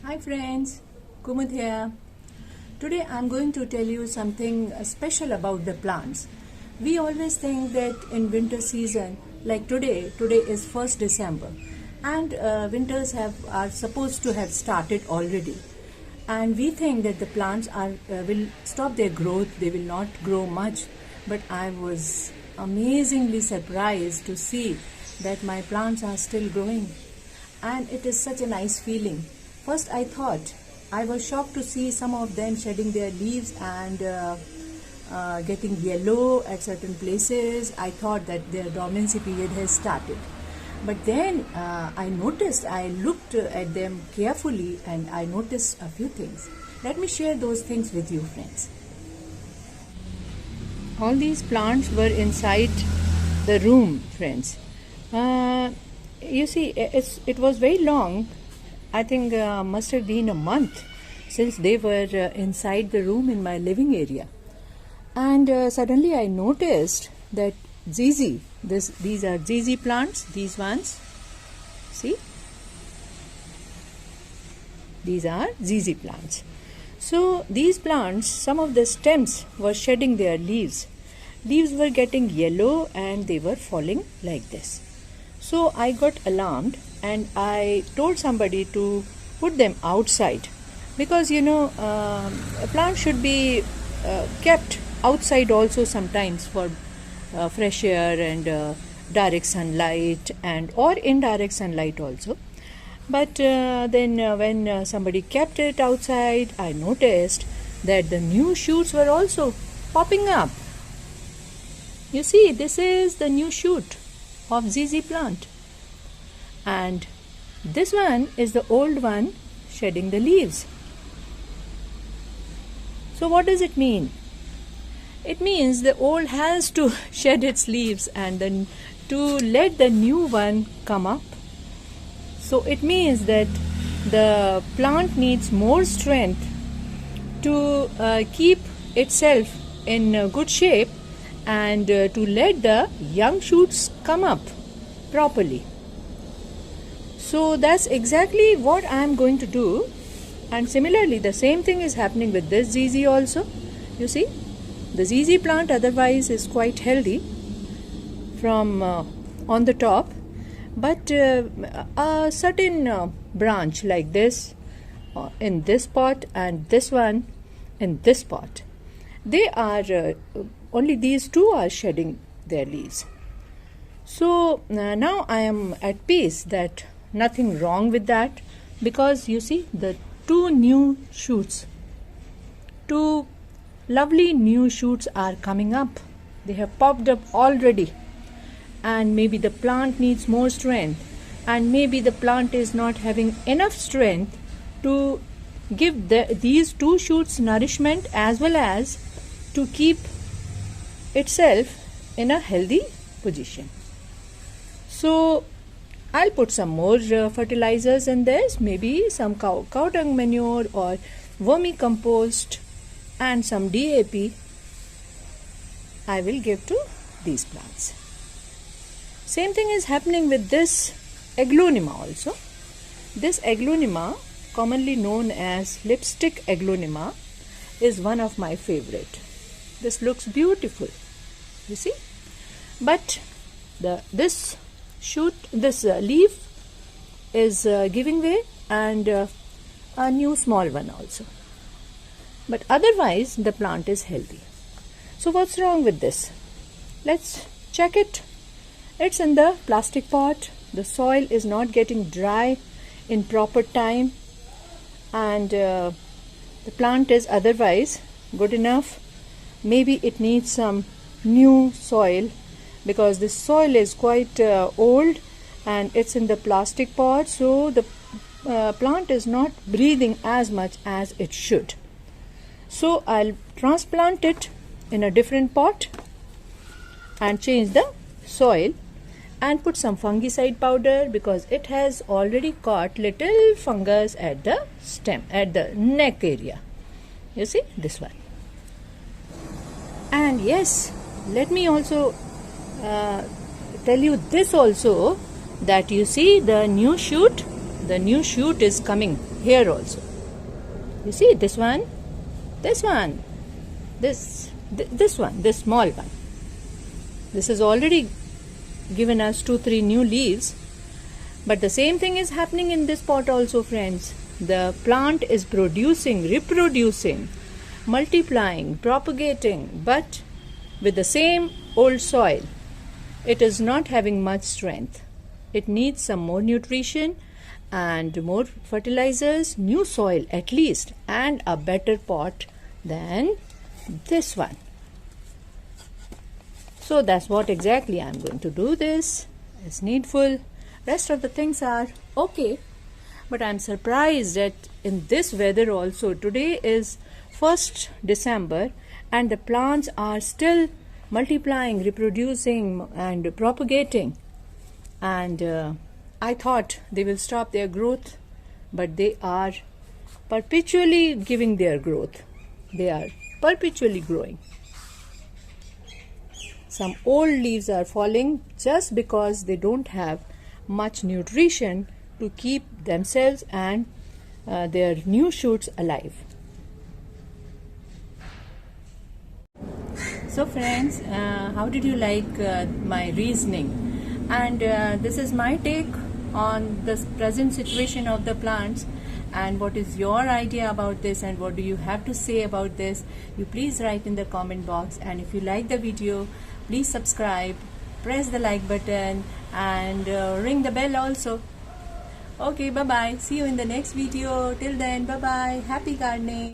Hi friends, Kumud here. Today I'm going to tell you something special about the plants. We always think that in winter season, like today is 1st December and winters are supposed to have started already. And we think that the plants will stop their growth, they will not grow much. But I was amazingly surprised to see that my plants are still growing. And it is such a nice feeling. First I was shocked to see some of them shedding their leaves and getting yellow at certain places. I thought that their dormancy period has started. But then I looked at them carefully and I noticed a few things. Let me share those things with you, friends. All these plants were inside the room, friends. You see, it was very long. I think must have been a month since they were inside the room in my living area. And suddenly I noticed that ZZ, these are ZZ plants, these ones. See? These are ZZ plants. So these plants, some of the stems were shedding their leaves. Leaves were getting yellow and they were falling like this. So I got alarmed and I told somebody to put them outside because a plant should be kept outside also sometimes for fresh air and direct sunlight or indirect sunlight also. But then when somebody kept it outside, I noticed that the new shoots were also popping up. You see, this is the new shoot of ZZ plant, and this one is the old one shedding the leaves. So what does it mean? It means the old has to shed its leaves and then to let the new one come up. So it means that the plant needs more strength to keep itself in good shape and to let the young shoots come up properly. So that's exactly what I am going to do. And similarly, the same thing is happening with this ZZ also. You see, the ZZ plant otherwise is quite healthy from on the top, but a certain branch like this in this pot and this one in this pot, they are only these two are shedding their leaves. So now I am at peace that nothing wrong with that, because you see the two new shoots, two lovely new shoots are coming up. They have popped up already, and maybe the plant needs more strength, and maybe the plant is not having enough strength to give these two shoots nourishment as well as to keep itself in a healthy position. So I'll put some more fertilizers in this, maybe some cow dung manure or vermicompost and some DAP I will give to these plants. Same thing is happening with this Aglaonema also. This Aglaonema, commonly known as lipstick Aglaonema, is one of my favorite. This looks beautiful, you see, but this leaf is giving way and a new small one also. But otherwise the plant is healthy. So what's wrong with this? Let's check it. It's in the plastic pot. The soil is not getting dry in proper time, and the plant is otherwise good enough. Maybe it needs some new soil because this soil is quite old and it's in the plastic pot, so the plant is not breathing as much as it should. So I'll transplant it in a different pot and change the soil and put some fungicide powder because it has already caught little fungus at the stem, at the neck area. You see, this one. And yes, let me also tell you this also, that you see the new shoot, the new shoot is coming here also. You see this one, this one, this one, this small one. This has already given us 2-3 new leaves, but the same thing is happening in this pot also, friends. The plant is producing, reproducing, multiplying, propagating, but with the same old soil. It is not having much strength. It needs some more nutrition and more fertilizers, new soil at least, and a better pot than this one. So that's what exactly I'm going to do. This is needful. Rest of the things are okay, but I'm surprised that in this weather also, today is 1st December and the plants are still multiplying, reproducing and propagating, and I thought they will stop their growth, but they are perpetually giving their growth. They are perpetually growing. Some old leaves are falling just because they don't have much nutrition to keep themselves and their new shoots alive. So friends, how did you like my reasoning? And this is my take on the present situation of the plants, and what is your idea about this and what do you have to say about this? You please write in the comment box, and if you like the video, please subscribe, press the like button and ring the bell also. Okay, bye bye, see you in the next video. Till then, bye bye, happy gardening.